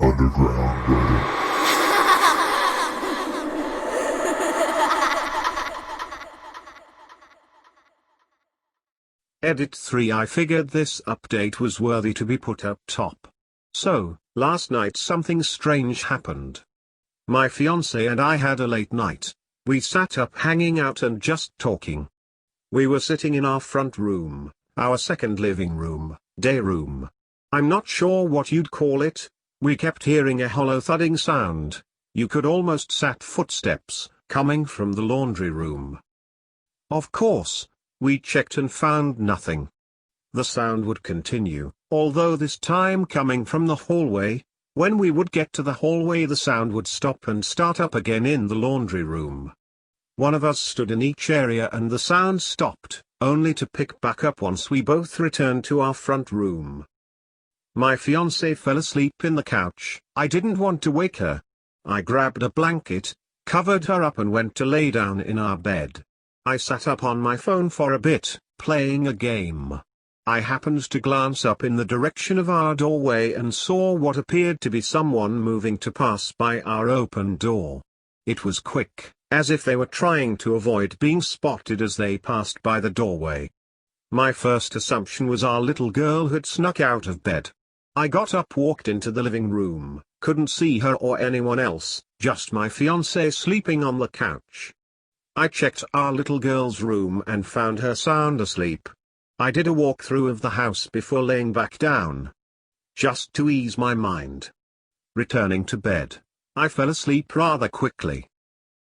underground, brother. Edit 3. I figured this update was worthy to be put up top. So, last night something strange happened. My fiancé and I had a late night. We sat up hanging out and just talking. We were sitting in our front room, our second living room, day room. I'm not sure what you'd call it. We kept hearing a hollow thudding sound. You could almost sat footsteps, coming from the laundry room. Of course, we checked and found nothing. The sound would continue, although this time coming from the hallway. When we would get to the hallway, the sound would stop and start up again in the laundry room. One of us stood in each area and the sound stopped, only to pick back up once we both returned to our front room. My fiancée fell asleep in the couch. I didn't want to wake her. I grabbed a blanket, covered her up and went to lay down in our bed. I sat up on my phone for a bit, playing a game. I happened to glance up in the direction of our doorway and saw what appeared to be someone moving to pass by our open door. It was quick, as if they were trying to avoid being spotted as they passed by the doorway. My first assumption was our little girl had snuck out of bed. I got up, walked into the living room, couldn't see her or anyone else, just my fiancée sleeping on the couch. I checked our little girl's room and found her sound asleep. I did a walkthrough of the house before laying back down, just to ease my mind. Returning to bed, I fell asleep rather quickly.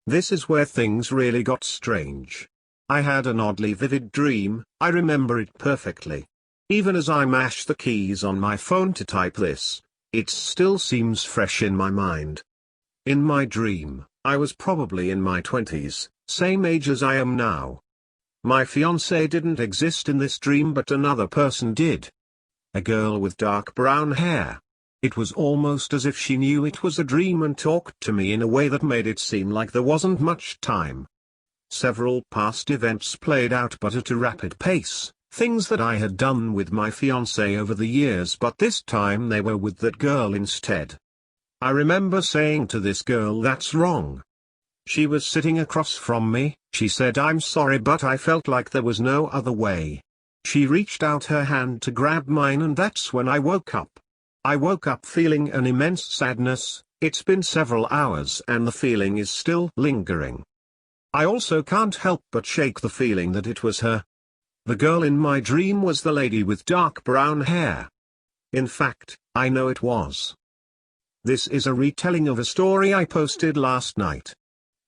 This is where things really got strange. I had an oddly vivid dream. I remember it perfectly. Even as I mash the keys on my phone to type this, it still seems fresh in my mind. In my dream, I was probably in my 20s, same age as I am now. My fiancée didn't exist in this dream, but another person did. A girl with dark brown hair. It was almost as if she knew it was a dream and talked to me in a way that made it seem like there wasn't much time. Several past events played out, but at a rapid pace, things that I had done with my fiancée over the years, but this time they were with that girl instead. I remember saying to this girl, "That's wrong." She was sitting across from me. She said, "I'm sorry, but I felt like there was no other way." She reached out her hand to grab mine, and that's when I woke up. I woke up feeling an immense sadness. It's been several hours and the feeling is still lingering. I also can't help but shake the feeling that it was her. The girl in my dream was the lady with dark brown hair. In fact, I know it was. This is a retelling of a story I posted last night.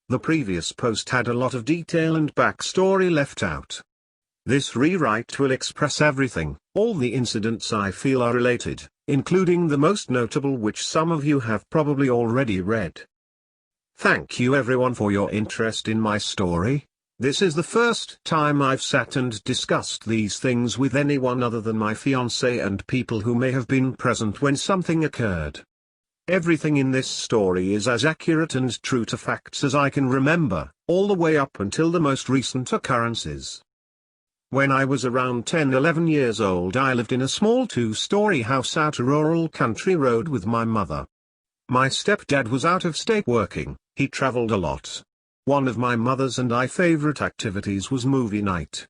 The previous post had a lot of detail and backstory left out. This rewrite will express everything. All the incidents I feel are related, including the most notable, which some of you have probably already read. Thank you everyone for your interest in my story. This is the first time I've sat and discussed these things with anyone other than my fiancé and people who may have been present when something occurred. Everything in this story is as accurate and true to facts as I can remember, all the way up until the most recent occurrences. When I was around 10-11 years old, I lived in a small 2-story house out a rural country road with my mother. My stepdad was out of state working. He traveled a lot. One of my mother's and I favorite activities was movie night.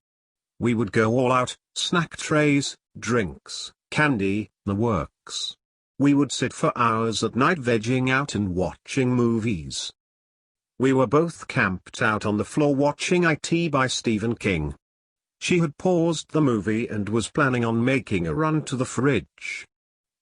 We would go all out, snack trays, drinks, candy, the works. We would sit for hours at night vegging out and watching movies. We were both camped out on the floor watching IT by Stephen King. She had paused the movie and was planning on making a run to the fridge.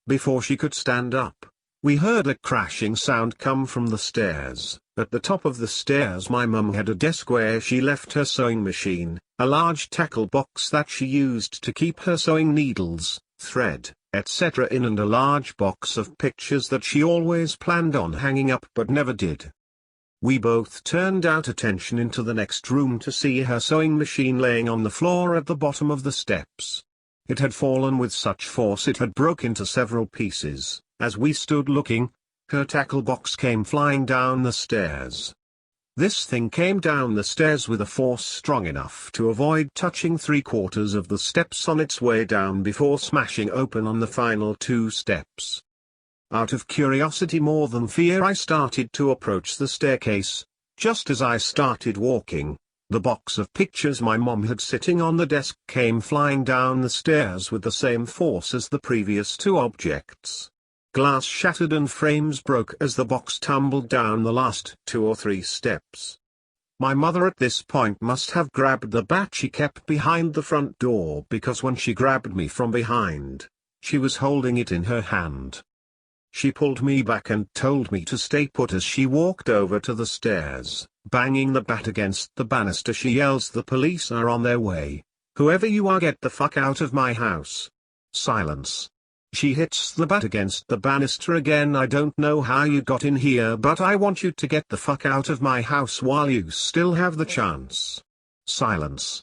Before she could stand up, we heard a crashing sound come from the stairs. At the top of the stairs my mum had a desk where she left her sewing machine, a large tackle box that she used to keep her sewing needles, thread, etc. in, and a large box of pictures that she always planned on hanging up but never did. We both turned our attention into the next room to see her sewing machine laying on the floor at the bottom of the steps. It had fallen with such force it had broke into several pieces. As we stood looking, her tackle box came flying down the stairs. This thing came down the stairs with a force strong enough to avoid touching 3/4 of the steps on its way down before smashing open on the final 2 steps. Out of curiosity more than fear, I started to approach the staircase. Just as I started walking, the box of pictures my mom had sitting on the desk came flying down the stairs with the same force as the previous two objects. Glass shattered and frames broke as the box tumbled down the last 2 or 3 steps. My mother at this point must have grabbed the bat she kept behind the front door, because when she grabbed me from behind, she was holding it in her hand. She pulled me back and told me to stay put as she walked over to the stairs. Banging the bat against the banister, she yells, "The police are on their way. Whoever you are, get the fuck out of my house." Silence. She hits the bat against the banister again. "I don't know how you got in here, but I want you to get the fuck out of my house while you still have the chance." Silence.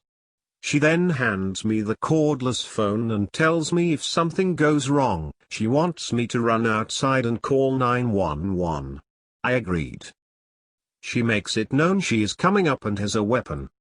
She then hands me the cordless phone and tells me if something goes wrong, she wants me to run outside and call 911. I agreed. She makes it known she is coming up and has a weapon.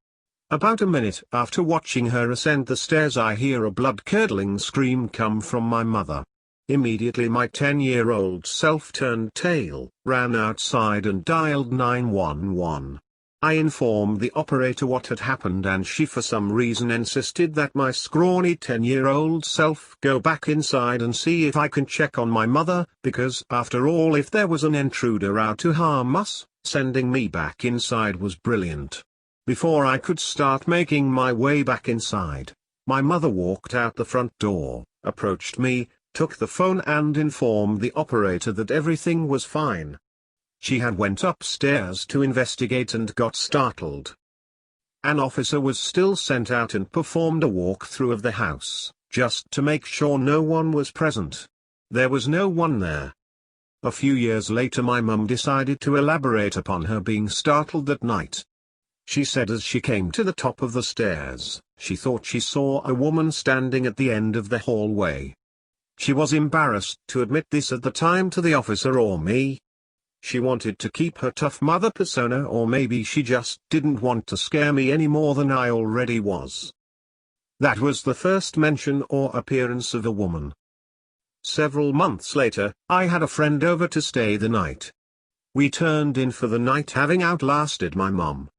About a minute after watching her ascend the stairs, I hear a blood-curdling scream come from my mother. Immediately my 10-year-old self turned tail, ran outside and dialed 911. I informed the operator what had happened, and she for some reason insisted that my scrawny 10-year-old self go back inside and see if I can check on my mother, because after all, if there was an intruder out to harm us, sending me back inside was brilliant. Before I could start making my way back inside, my mother walked out the front door, approached me, took the phone and informed the operator that everything was fine. She had went upstairs to investigate and got startled. An officer was still sent out and performed a walkthrough of the house, just to make sure no one was present. There was no one there. A few years later, my mum decided to elaborate upon her being startled that night. She said as she came to the top of the stairs, she thought she saw a woman standing at the end of the hallway. She was embarrassed to admit this at the time to the officer or me. She wanted to keep her tough mother persona, or maybe she just didn't want to scare me any more than I already was. That was the first mention or appearance of a woman. Several months later, I had a friend over to stay the night. We turned in for the night, having outlasted my mom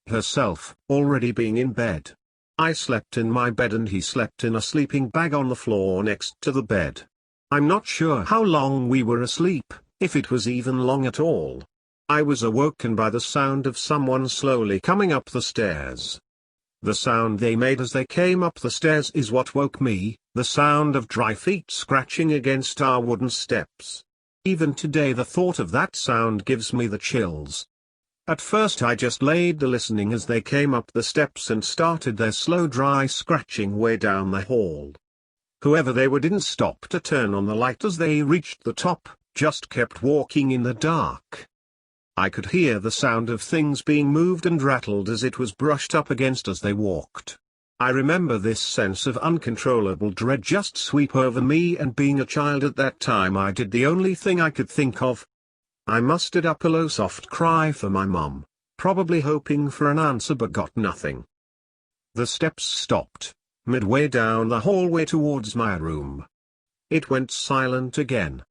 herself, already being in bed. I slept in my bed and he slept in a sleeping bag on the floor next to the bed. I'm not sure how long we were asleep, if it was even long at all. I was awoken by the sound of someone slowly coming up the stairs. The sound they made as they came up the stairs is what woke me, the sound of dry feet scratching against our wooden steps. Even today the thought of that sound gives me the chills. At first I just laid there listening as they came up the steps and started their slow dry scratching way down the hall. Whoever they were didn't stop to turn on the light as they reached the top, just kept walking in the dark. I could hear the sound of things being moved and rattled as it was brushed up against as they walked. I remember this sense of uncontrollable dread just sweep over me, and being a child at that time I did the only thing I could think of. I mustered up a low soft cry for my mom, probably hoping for an answer but got nothing. The steps stopped, midway down the hallway towards my room. It went silent again.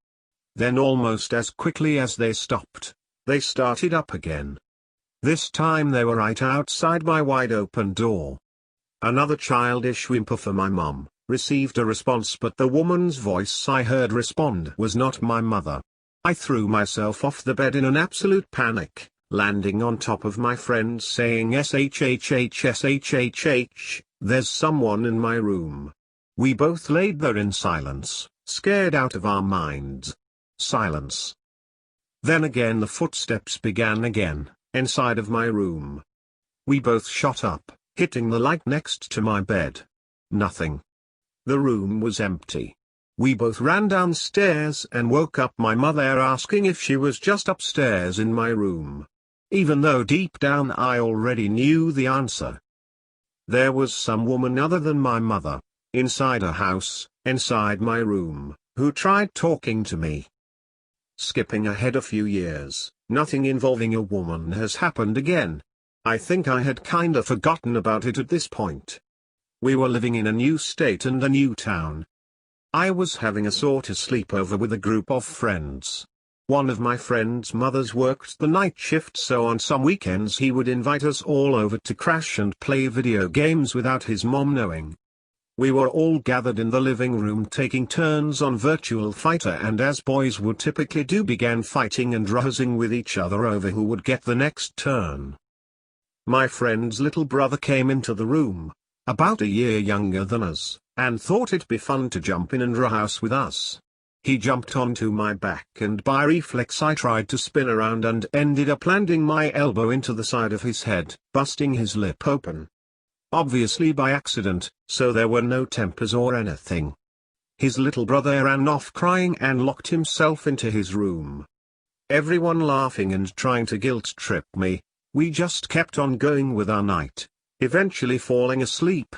Then almost as quickly as they stopped, they started up again. This time they were right outside my wide-open door. Another childish whimper for my mom received a response, but the woman's voice I heard respond was not my mother. I threw myself off the bed in an absolute panic, landing on top of my friend saying SHHH, there's someone in my room. We both laid there in silence, scared out of our minds. Silence. Then again the footsteps began again, inside of my room. We both shot up, hitting the light next to my bed. Nothing. The room was empty. We both ran downstairs and woke up my mother asking if she was just upstairs in my room. Even though deep down I already knew the answer. There was some woman other than my mother, inside her house, inside my room, who tried talking to me. Skipping ahead a few years, nothing involving a woman has happened again. I think I had kinda forgotten about it at this point. We were living in a new state and a new town. I was having a sort of sleepover with a group of friends. One of my friend's mothers worked the night shift, so on some weekends he would invite us all over to crash and play video games without his mom knowing. We were all gathered in the living room taking turns on Virtual Fighter, and as boys would typically do, began fighting and rousing with each other over who would get the next turn. My friend's little brother came into the room, about a year younger than us, and thought it'd be fun to jump in and rouse with us. He jumped onto my back, and by reflex I tried to spin around and ended up landing my elbow into the side of his head, busting his lip open. Obviously by accident, so there were no tempers or anything. His little brother ran off crying and locked himself into his room. Everyone laughing and trying to guilt trip me, we just kept on going with our night, eventually falling asleep.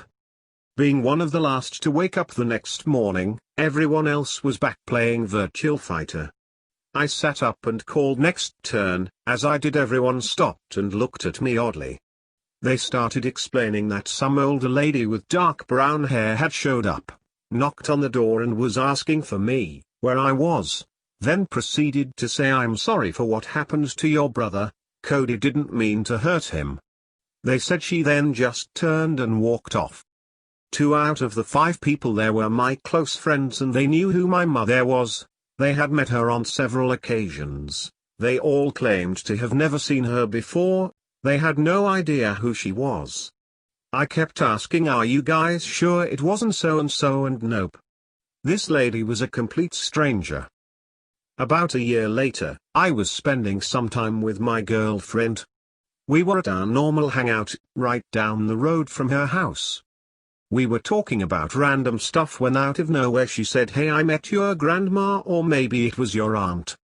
Being one of the last to wake up the next morning, everyone else was back playing Virtual Fighter. I sat up and called next turn. As I did, everyone stopped and looked at me oddly. They started explaining that some older lady with dark brown hair had showed up, knocked on the door and was asking for me, where I was, then proceeded to say, "I'm sorry for what happened to your brother, Cody didn't mean to hurt him." They said she then just turned and walked off. 2 out of the 5 people there were my close friends, and they knew who my mother was. They had met her on several occasions. They all claimed to have never seen her before. They had no idea who she was. I kept asking, "Are you guys sure it wasn't so-and-so?" and nope. This lady was a complete stranger. About a year later, I was spending some time with my girlfriend. We were at our normal hangout, right down the road from her house. We were talking about random stuff when out of nowhere she said, "Hey, I met your grandma, or maybe it was your aunt."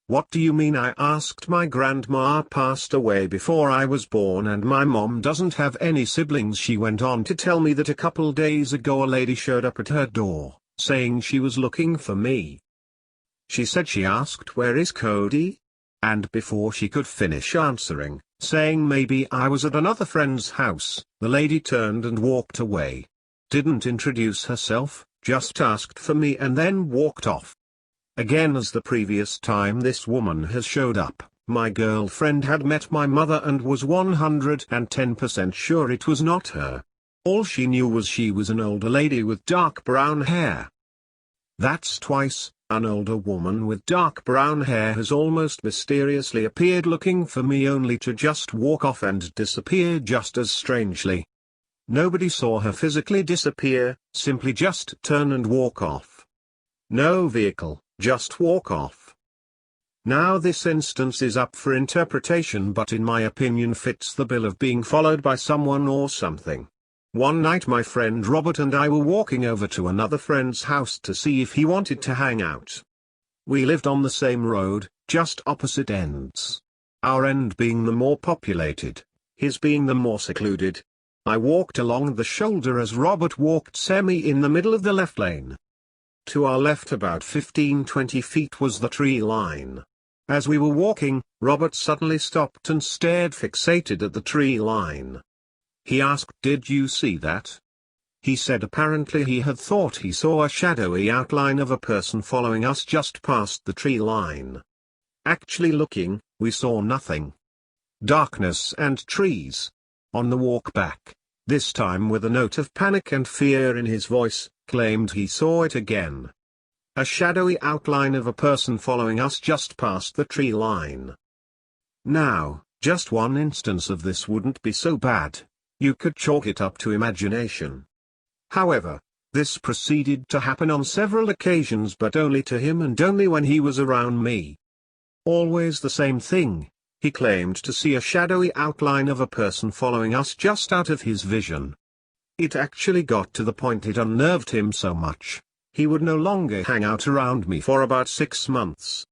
"What do you mean?" I asked. "My grandma passed away before I was born, and my mom doesn't have any siblings." She went on to tell me that a couple days ago a lady showed up at her door, saying she was looking for me. She said she asked, "Where is Cody?" And before she could finish answering, saying maybe I was at another friend's house, the lady turned and walked away. Didn't introduce herself, just asked for me and then walked off. Again, as the previous time this woman has showed up, my girlfriend had met my mother and was 110% sure it was not her. All she knew was she was an older lady with dark brown hair. That's twice. An older woman with dark brown hair has almost mysteriously appeared looking for me, only to just walk off and disappear just as strangely. Nobody saw her physically disappear, simply just turn and walk off. No vehicle, just walk off. Now this instance is up for interpretation, but in my opinion fits the bill of being followed by someone or something. One night my friend Robert and I were walking over to another friend's house to see if he wanted to hang out. We lived on the same road, just opposite ends. Our end being the more populated, his being the more secluded. I walked along the shoulder as Robert walked semi in the middle of the left lane. To our left about 15-20 feet was the tree line. As we were walking, Robert suddenly stopped and stared fixated at the tree line. He asked, "Did you see that?" He said apparently he had thought he saw a shadowy outline of a person following us just past the tree line. Actually looking, we saw nothing. Darkness and trees. On the walk back, this time with a note of panic and fear in his voice, claimed he saw it again. A shadowy outline of a person following us just past the tree line. Now, just one instance of this wouldn't be so bad. You could chalk it up to imagination. However, this proceeded to happen on several occasions, but only to him and only when he was around me. Always the same thing. He claimed to see a shadowy outline of a person following us just out of his vision. It actually got to the point it unnerved him so much, he would no longer hang out around me for about 6 months.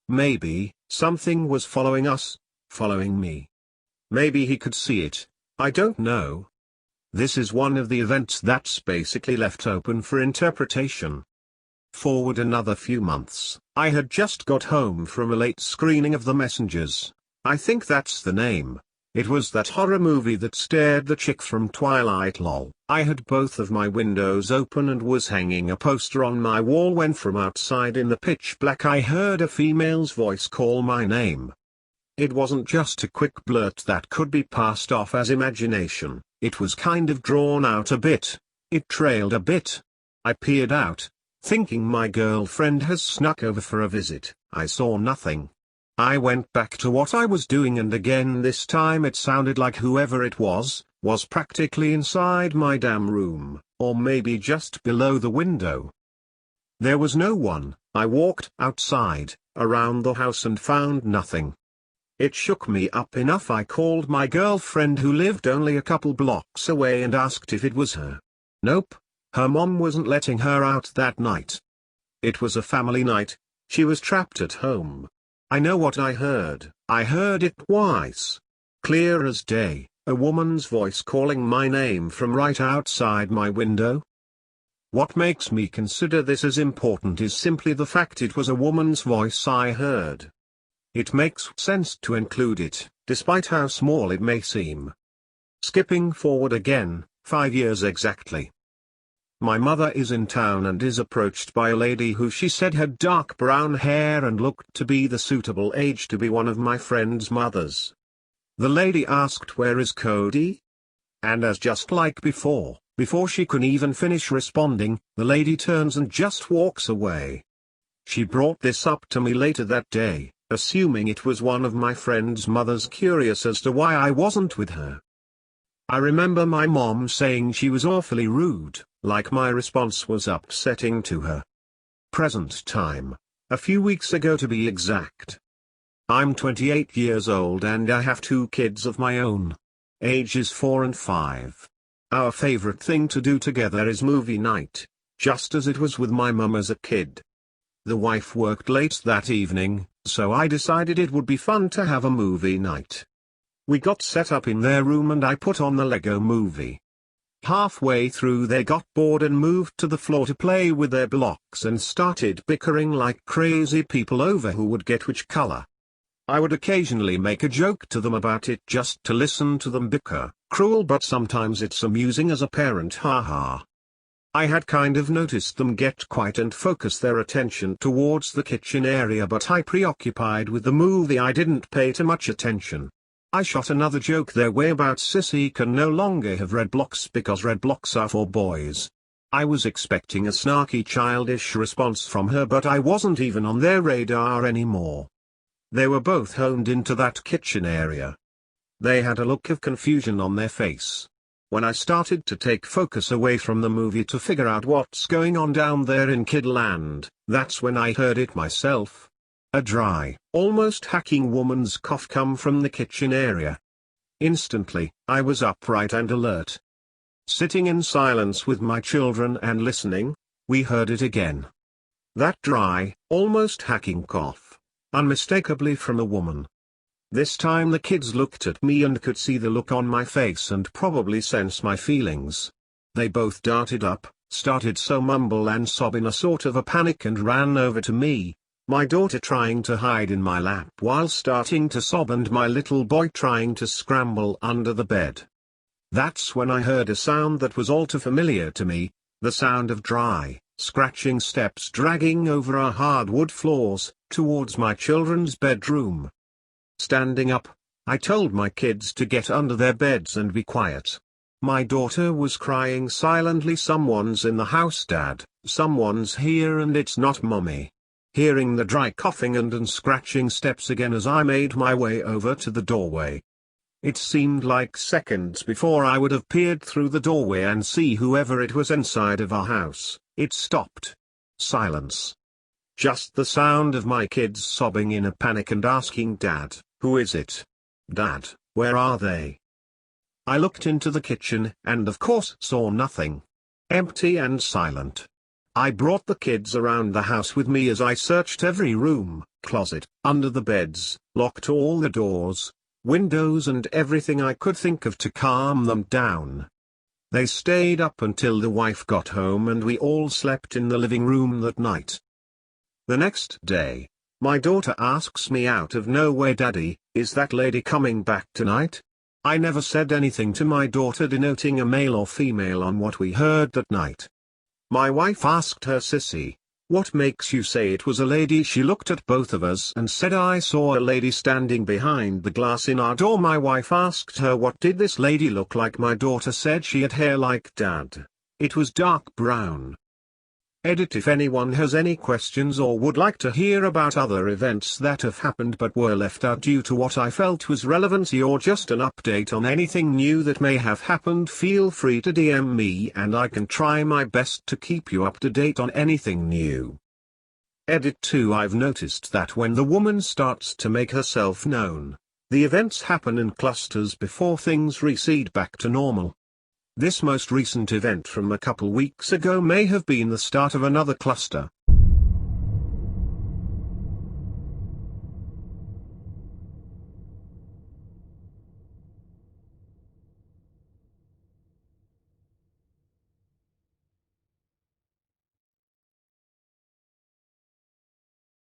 Maybe, something was following us, following me. Maybe he could see it, I don't know. This is one of the events that's basically left open for interpretation. Forward another few months, I had just got home from a late screening of The Messengers. I think that's the name. It was that horror movie that stared the chick from Twilight lol. I had both of my windows open and was hanging a poster on my wall when from outside in the pitch black I heard a female's voice call my name. It wasn't just a quick blurt that could be passed off as imagination, it was kind of drawn out a bit. It trailed a bit. I peered out, thinking my girlfriend has snuck over for a visit. I saw nothing. I went back to what I was doing and again this time it sounded like whoever it was practically inside my damn room, or maybe just below the window. There was no one. I walked outside, around the house and found nothing. It shook me up enough. I called my girlfriend who lived only a couple blocks away and asked if it was her. Nope, her mom wasn't letting her out that night. It was a family night, she was trapped at home. I know what I heard it twice. Clear as day, a woman's voice calling my name from right outside my window. What makes me consider this as important is simply the fact it was a woman's voice I heard. It makes sense to include it, despite how small it may seem. Skipping forward again, 5 years exactly. My mother is in town and is approached by a lady who she said had dark brown hair and looked to be the suitable age to be one of my friend's mothers. The lady asked, "Where is Cody?" And as just like before she can even finish responding, the lady turns and just walks away. She brought this up to me later that day, assuming it was one of my friend's mothers, curious as to why I wasn't with her. I remember my mom saying she was awfully rude, like my response was upsetting to her. Present time, a few weeks ago to be exact. I'm 28 years old and I have 2 kids of my own. Ages 4 and 5. Our favorite thing to do together is movie night, just as it was with my mum as a kid. The wife worked late that evening, so I decided it would be fun to have a movie night. We got set up in their room and I put on the Lego movie. Halfway through they got bored and moved to the floor to play with their blocks and started bickering like crazy people over who would get which color. I would occasionally make a joke to them about it just to listen to them bicker, cruel but sometimes it's amusing as a parent, haha. I had kind of noticed them get quiet and focus their attention towards the kitchen area, but I preoccupied with the movie I didn't pay too much attention. I shot another joke their way about Sissy can no longer have red blocks because red blocks are for boys. I was expecting a snarky childish response from her, but I wasn't even on their radar anymore. They were both honed into that kitchen area. They had a look of confusion on their face. When I started to take focus away from the movie to figure out what's going on down there in Kidland, that's when I heard it myself. A dry, almost hacking woman's cough come from the kitchen area. Instantly, I was upright and alert. Sitting in silence with my children and listening, we heard it again. That dry, almost hacking cough, unmistakably from a woman. This time the kids looked at me and could see the look on my face and probably sense my feelings. They both darted up, started to mumble and sob in a sort of a panic and ran over to me. My daughter trying to hide in my lap while starting to sob and my little boy trying to scramble under the bed. That's when I heard a sound that was all too familiar to me, the sound of dry, scratching steps dragging over our hardwood floors, towards my children's bedroom. Standing up, I told my kids to get under their beds and be quiet. My daughter was crying silently, "Someone's in the house, Dad, someone's here and it's not Mommy." Hearing the dry coughing and scratching steps again as I made my way over to the doorway. It seemed like seconds before I would have peered through the doorway and see whoever it was inside of our house. It stopped. Silence. Just the sound of my kids sobbing in a panic and asking, "Dad, who is it? Dad, where are they?" I looked into the kitchen and of course saw nothing. Empty and silent. I brought the kids around the house with me as I searched every room, closet, under the beds, locked all the doors, windows and everything I could think of to calm them down. They stayed up until the wife got home and we all slept in the living room that night. The next day, my daughter asks me out of nowhere, "Daddy, is that lady coming back tonight?" I never said anything to my daughter denoting a male or female on what we heard that night. My wife asked her sissy, "What makes you say it was a lady?" She looked at both of us and said, "I saw a lady standing behind the glass in our door." My wife asked her, "What did this lady look like?" My daughter said she had hair like Dad. It was dark brown. Edit. If anyone has any questions or would like to hear about other events that have happened but were left out due to what I felt was relevancy, or just an update on anything new that may have happened, feel free to DM me and I can try my best to keep you up to date on anything new. Edit 2. I've noticed that when the woman starts to make herself known, the events happen in clusters before things recede back to normal. This most recent event from a couple weeks ago may have been the start of another cluster.